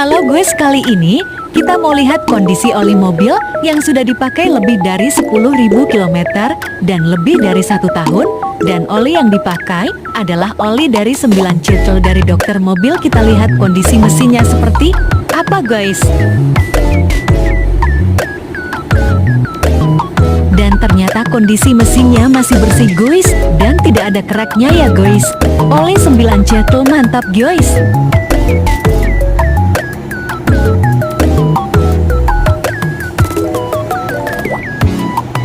Halo guys, kali ini kita mau lihat kondisi oli mobil yang sudah dipakai lebih dari 10.000 km dan lebih dari 1 tahun. Dan oli yang dipakai adalah oli dari 9 circle dari dokter mobil. Kita lihat kondisi mesinnya seperti apa guys. Dan ternyata kondisi mesinnya masih bersih guys, dan tidak ada keraknya ya guys. Oli 9 circle mantap guys.